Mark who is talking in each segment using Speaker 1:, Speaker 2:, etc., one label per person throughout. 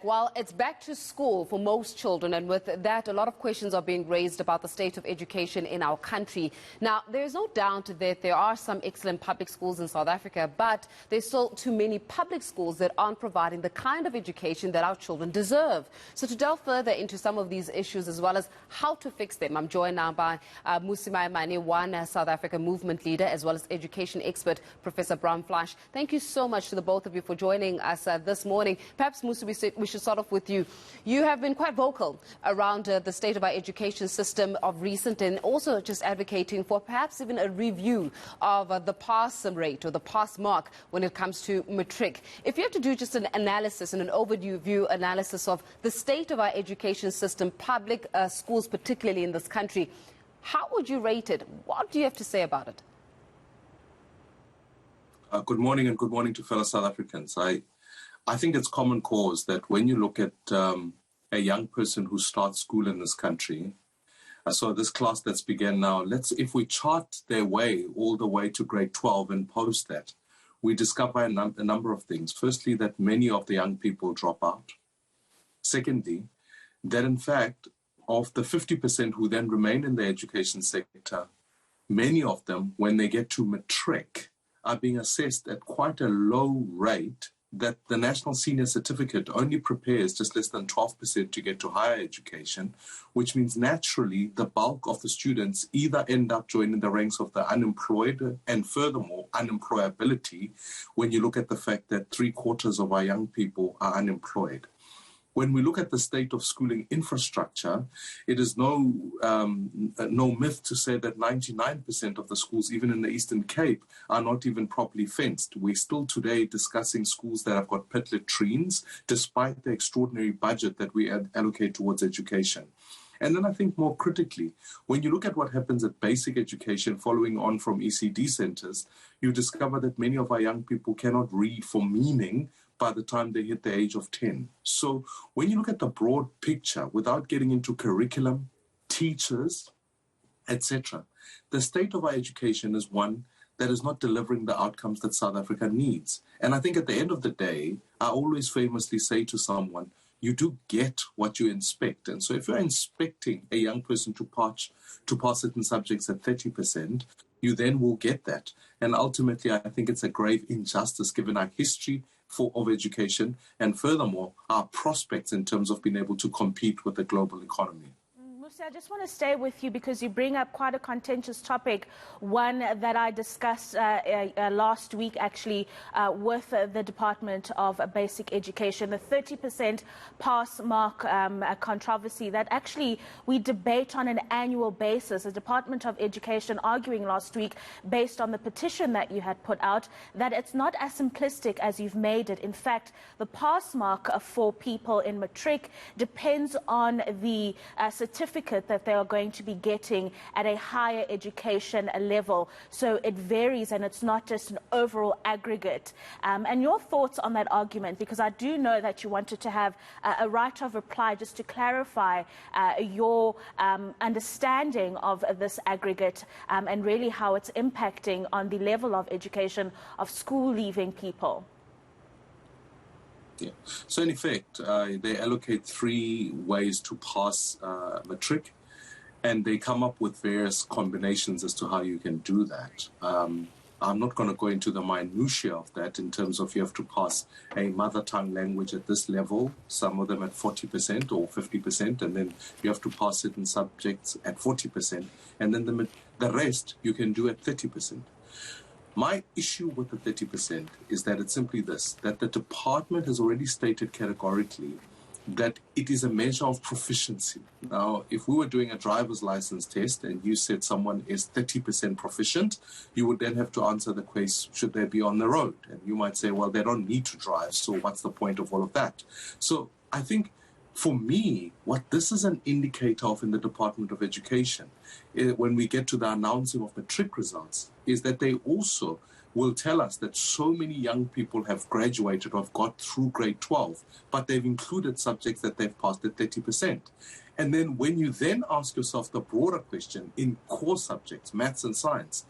Speaker 1: Well, it's back to school for most children, and with that, a lot of questions are being raised about the state of education in our country. Now, there's no doubt that there are some excellent public schools in South Africa, but there's still too many public schools that aren't providing the kind of education that our children deserve. So to delve further into some of these issues as well as how to fix them, I'm joined now by Mmusi Maimane, one South Africa movement leader, as well as education expert, Professor Brahm Fleisch. Thank you so much to the both of you for joining us this morning. Perhaps, Mmusi, we should start off with you. You have been quite vocal around the state of our education system of recent, and also just advocating for perhaps even a review of the pass rate or the pass mark when it comes to matric. If you have to do just an analysis and an overview analysis of the state of our education system, public schools particularly in this country, how would you rate it? What do you have to say about it?
Speaker 2: Good morning, and good morning to fellow South Africans. I think it's common cause that when you look at a young person who starts school in this country, so this class that's began now, if we chart their way all the way to grade 12 and post that, we discover a number of things. Firstly, that many of the young people drop out. Secondly, that in fact, of the 50% who then remain in the education sector, many of them, when they get to matric, are being assessed at quite a low rate, that the National Senior Certificate only prepares just less than 12% to get to higher education, which means naturally the bulk of the students either end up joining the ranks of the unemployed, and furthermore unemployability, when you look at the fact that 3/4 of our young people are unemployed. When we look at the state of schooling infrastructure, it is no myth to say that 99% of the schools, even in the Eastern Cape, are not even properly fenced. We're still today discussing schools that have got pit latrines, despite the extraordinary budget that we allocate towards education. And then I think more critically, when you look at what happens at basic education following on from ECD centers, you discover that many of our young people cannot read for meaning by the time they hit the age of 10. So when you look at the broad picture, without getting into curriculum, teachers, etc., the state of our education is one that is not delivering the outcomes that South Africa needs. And I think at the end of the day, I always famously say to someone, you do get what you inspect. And so if you're inspecting a young person to pass certain subjects at 30%, you then will get that. And ultimately, I think it's a grave injustice given our history of education, and furthermore, our prospects in terms of being able to compete with the global economy.
Speaker 3: Mmusi, I just want to stay with you because you bring up quite a contentious topic, one that I discussed last week actually with the Department of Basic Education, the 30% pass mark controversy that actually we debate on an annual basis. The Department of Education arguing last week, based on the petition that you had put out, that it's not as simplistic as you've made it. In fact, the pass mark for people in matric depends on the certificate that they are going to be getting at a higher education level. So it varies, and it's not just an overall aggregate. And your thoughts on that argument, because I do know that you wanted to have a right of reply just to clarify your understanding of this aggregate and really how it's impacting on the level of education of school-leaving people.
Speaker 2: Yeah. So in effect, they allocate 3 ways to pass matric, and they come up with various combinations as to how you can do that. I'm not going to go into the minutiae of that in terms of you have to pass a mother tongue language at this level, some of them at 40% or 50%, and then you have to pass certain subjects at 40%, and then the rest you can do at 30%. My issue with the 30% is that it's simply this, that the department has already stated categorically that it is a measure of proficiency. Now, if we were doing a driver's license test and you said someone is 30% proficient, you would then have to answer the question, should they be on the road? And you might say, well, they don't need to drive, so what's the point of all of that? So I think for me, what this is an indicator of in the Department of Education, when we get to the announcing of matric results, is that they also will tell us that so many young people have graduated or have got through grade 12, but they've included subjects that they've passed at 30%. And then when you then ask yourself the broader question in core subjects, maths and science,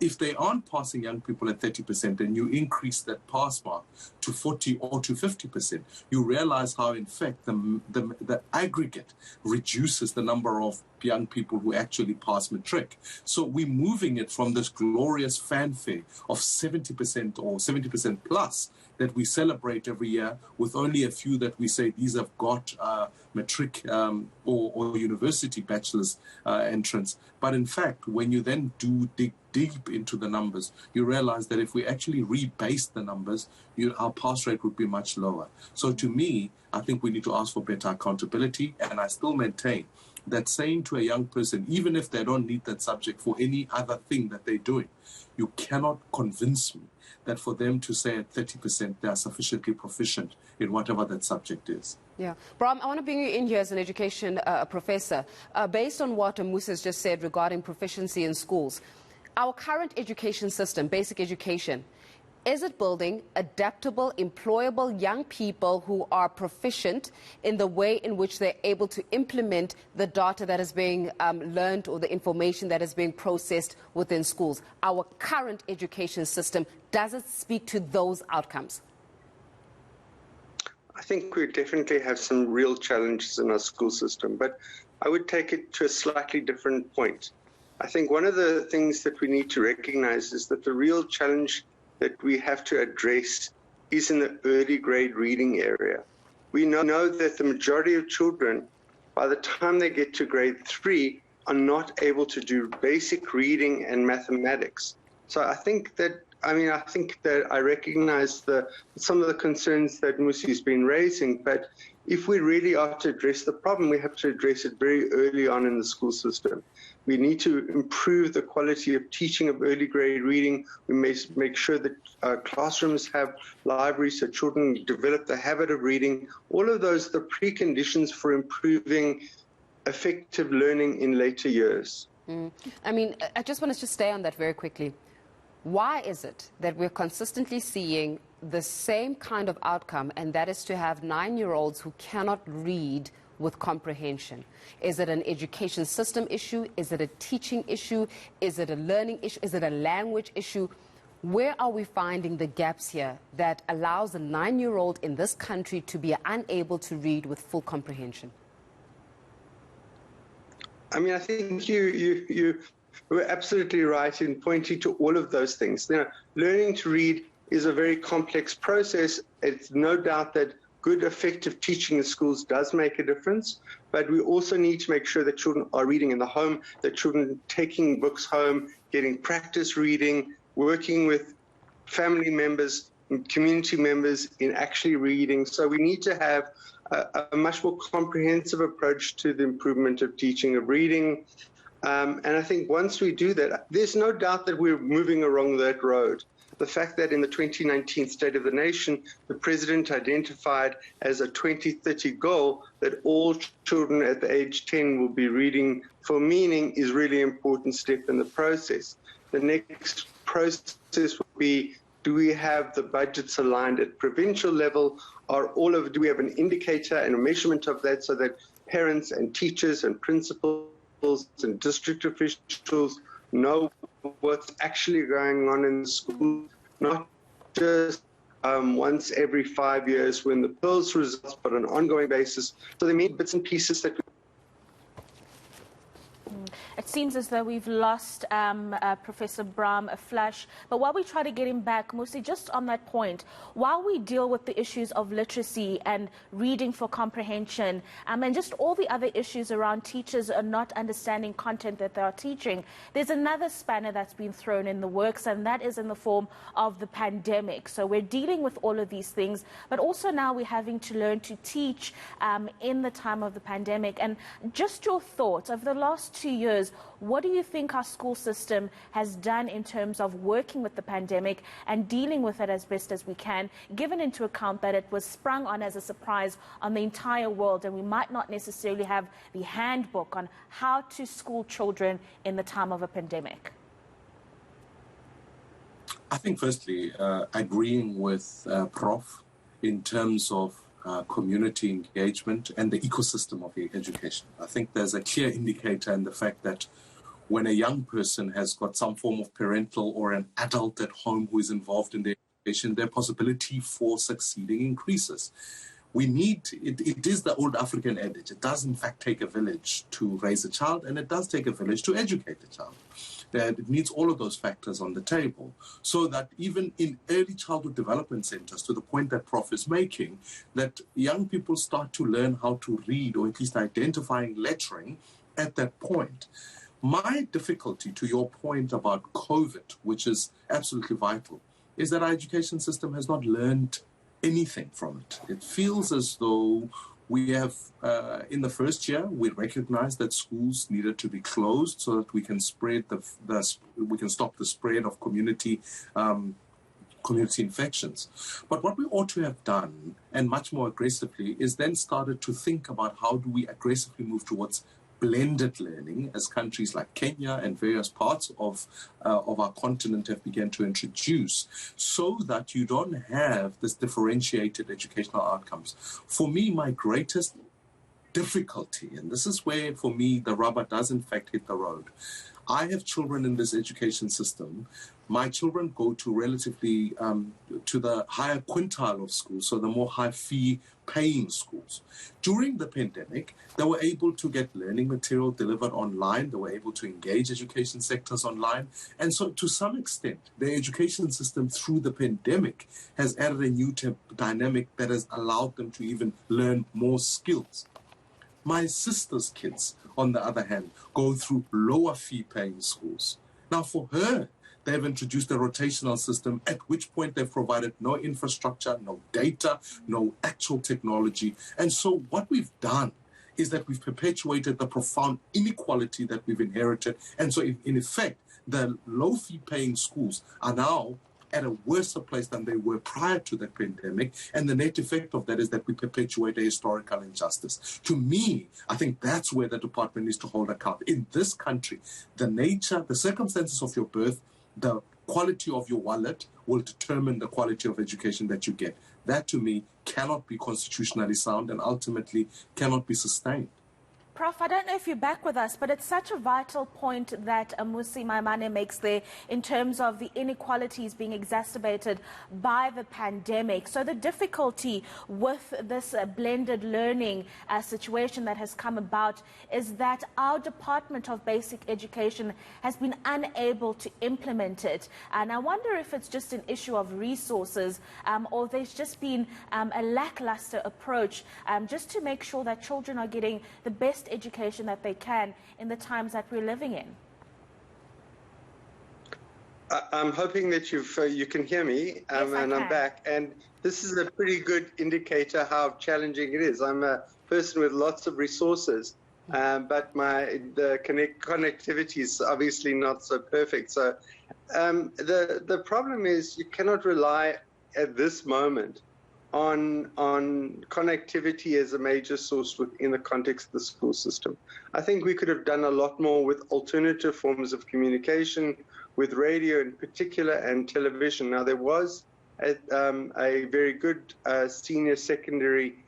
Speaker 2: if they aren't passing young people at 30% and you increase that pass mark to 40 or to 50%, you realize how, in fact, the aggregate reduces the number of young people who actually pass matric. So we're moving it from this glorious fanfare of 70% or 70% plus that we celebrate every year, with only a few that we say these have got matric or university bachelor's entrance. But in fact, when you then do dig deep into the numbers, you realize that if we actually rebase the numbers, our pass rate would be much lower. So to me, I think we need to ask for better accountability, and I still maintain that saying to a young person, even if they don't need that subject for any other thing that they're doing, you cannot convince me that for them to say at 30% they are sufficiently proficient in whatever that subject is.
Speaker 1: Yeah. Brahm, I want to bring you in here as an education professor. Based on what Mmusi has just said regarding proficiency in schools, our current education system, basic education, is it building adaptable, employable young people who are proficient in the way in which they're able to implement the data that is being learned or the information that is being processed within schools? Our current education system, does it speak to those outcomes?
Speaker 4: I think we definitely have some real challenges in our school system, but I would take it to a slightly different point. I think one of the things that we need to recognize is that the real challenge that we have to address is in the early grade reading area. We know that the majority of children, by the time they get to grade 3, are not able to do basic reading and mathematics. So I think that I recognize some of the concerns that Mmusi has been raising, but if we really are to address the problem, we have to address it very early on in the school system. We need to improve the quality of teaching of early grade reading. We may make sure that classrooms have libraries so children develop the habit of reading. All of those are the preconditions for improving effective learning in later years.
Speaker 1: I just want to stay on that very quickly. Why is it that we're consistently seeing the same kind of outcome, and that is to have 9-year-olds who cannot read with comprehension? Is it an education system issue? Is it a teaching issue? Is it a learning issue? Is it a language issue? Where are we finding the gaps here that allows a 9-year-old in this country to be unable to read with full comprehension?
Speaker 4: I think you were absolutely right in pointing to all of those things. Learning to read is a very complex process. It's no doubt that good, effective teaching in schools does make a difference, but we also need to make sure that children are reading in the home, that children taking books home, getting practice reading, working with family members and community members in actually reading. So we need to have a much more comprehensive approach to the improvement of teaching of reading. And I think once we do that, there's no doubt that we're moving along that road. The fact that in the 2019 State of the Nation, the President identified as a 2030 goal that all children at the age 10 will be reading for meaning is really an important step in the process. The next process will be, do we have the budgets aligned at provincial level? Do we have an indicator and a measurement of that so that parents and teachers and principals and district officials know what's actually going on in the school, not just once every 5 years when the PIRLS results, but on an ongoing basis. So they need bits and pieces that
Speaker 3: It seems as though we've lost Professor Brahm Fleisch. But while we try to get him back, Mmusi, just on that point, while we deal with the issues of literacy and reading for comprehension, and just all the other issues around teachers are not understanding content that they are teaching, there's another spanner that's been thrown in the works, and that is in the form of the pandemic. So we're dealing with all of these things, but also now we're having to learn to teach in the time of the pandemic. And just your thoughts, over the last 2 years, what do you think our school system has done in terms of working with the pandemic and dealing with it as best as we can, given into account that it was sprung on as a surprise on the entire world, and we might not necessarily have the handbook on how to school children in the time of a pandemic?
Speaker 2: I think firstly, agreeing with Prof in terms of community engagement and the ecosystem of education. I think there's a clear indicator in the fact that when a young person has got some form of parental or an adult at home who is involved in their education, their possibility for succeeding increases. We need, it is the old African adage, it does in fact take a village to raise a child, and it does take a village to educate a child. That it needs all of those factors on the table, so that even in early childhood development centers, to the point that Prof is making, that young people start to learn how to read, or at least identifying lettering at that point. My difficulty, to your point about COVID, which is absolutely vital, is that our education system has not learned anything from it. It feels as though we have, in the first year, we recognized that schools needed to be closed so that we can spread we can stop the spread of community infections. But what we ought to have done, and much more aggressively, is then started to think about how do we aggressively move towards blended learning, as countries like Kenya and various parts of our continent have begun to introduce, so that you don't have this differentiated educational outcomes. For me, my greatest difficulty, and this is where, for me, the rubber does in fact hit the road. I have children in this education system. My children go to relatively to the higher quintile of schools, so the more high-fee paying schools. During the pandemic, they were able to get learning material delivered online. They were able to engage education sectors online. And so to some extent, the education system through the pandemic has added a new dynamic that has allowed them to even learn more skills. My sister's kids, on the other hand, go through lower fee paying schools. Now for her, they've introduced a rotational system, at which point they've provided no infrastructure, no data, no actual technology. And so what we've done is that we've perpetuated the profound inequality that we've inherited. And so in effect, the low fee paying schools are now at a worse place than they were prior to the pandemic. And the net effect of that is that we perpetuate a historical injustice. To me, I think that's where the department needs to hold account. In this country, the nature, the circumstances of your birth, the quality of your wallet will determine the quality of education that you get. That, to me, cannot be constitutionally sound and ultimately cannot be sustained.
Speaker 3: Prof, I don't know if you're back with us, but it's such a vital point that Mmusi Maimane makes there in terms of the inequalities being exacerbated by the pandemic. So the difficulty with this blended learning situation that has come about is that our Department of Basic Education has been unable to implement it. And I wonder if it's just an issue of resources or there's just been a lackluster approach just to make sure that children are getting the best education that they can in the times that we're living in.
Speaker 4: I'm hoping that you can hear me,
Speaker 3: Yes,
Speaker 4: and I'm back. And this is a pretty good indicator how challenging it is. I'm a person with lots of resources, but the connectivity is obviously not so perfect. So the problem is you cannot rely at this moment on connectivity as a major source within the context of the school system. I think we could have done a lot more with alternative forms of communication, with radio in particular and television. Now, there was a very good senior secondary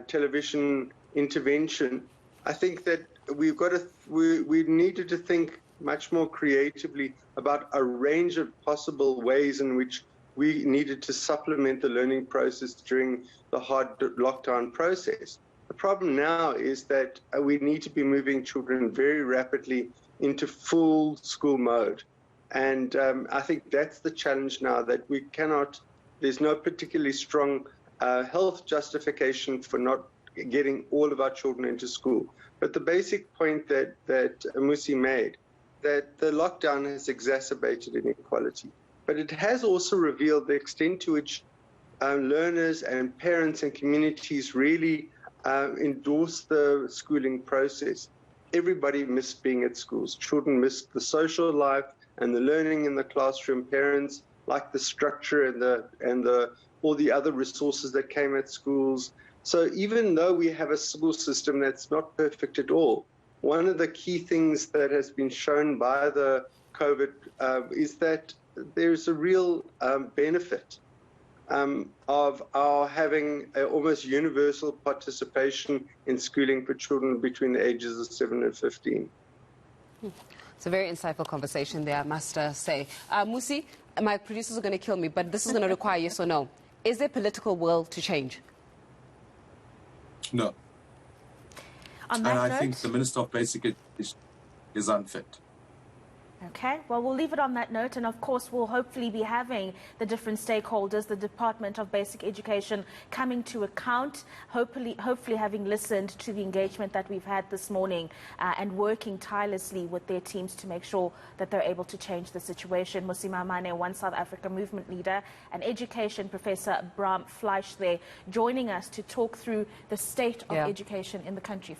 Speaker 4: television intervention. I think that we needed to think much more creatively about a range of possible ways in which we needed to supplement the learning process during the hard lockdown process. The problem now is that we need to be moving children very rapidly into full school mode. And I think that's the challenge now, that we cannot, there's no particularly strong health justification for not getting all of our children into school. But the basic point that Mmusi made, that the lockdown has exacerbated inequality. But it has also revealed the extent to which learners and parents and communities really endorse the schooling process. Everybody missed being at schools. Children missed the social life and the learning in the classroom. Parents liked the structure and all the other resources that came at schools. So even though we have a school system that's not perfect at all, one of the key things that has been shown by the COVID is that there's a real benefit of our having almost universal participation in schooling for children between the ages of 7 and 15.
Speaker 1: It's a very insightful conversation there, I must say. Mmusi, my producers are going to kill me, but this is going to require yes or no. Is there political will to change?
Speaker 2: No.
Speaker 3: On that
Speaker 2: And
Speaker 3: note,
Speaker 2: I think the Minister of Basic Education is unfit.
Speaker 3: Okay, well, we'll leave it on that note, and of course we'll hopefully be having the different stakeholders, the Department of Basic Education coming to account, hopefully having listened to the engagement that we've had this morning and working tirelessly with their teams to make sure that they're able to change the situation. Mmusi Maimane, One South Africa movement leader, and education professor Brahm Fleisch there, joining us to talk through the state of education in the country.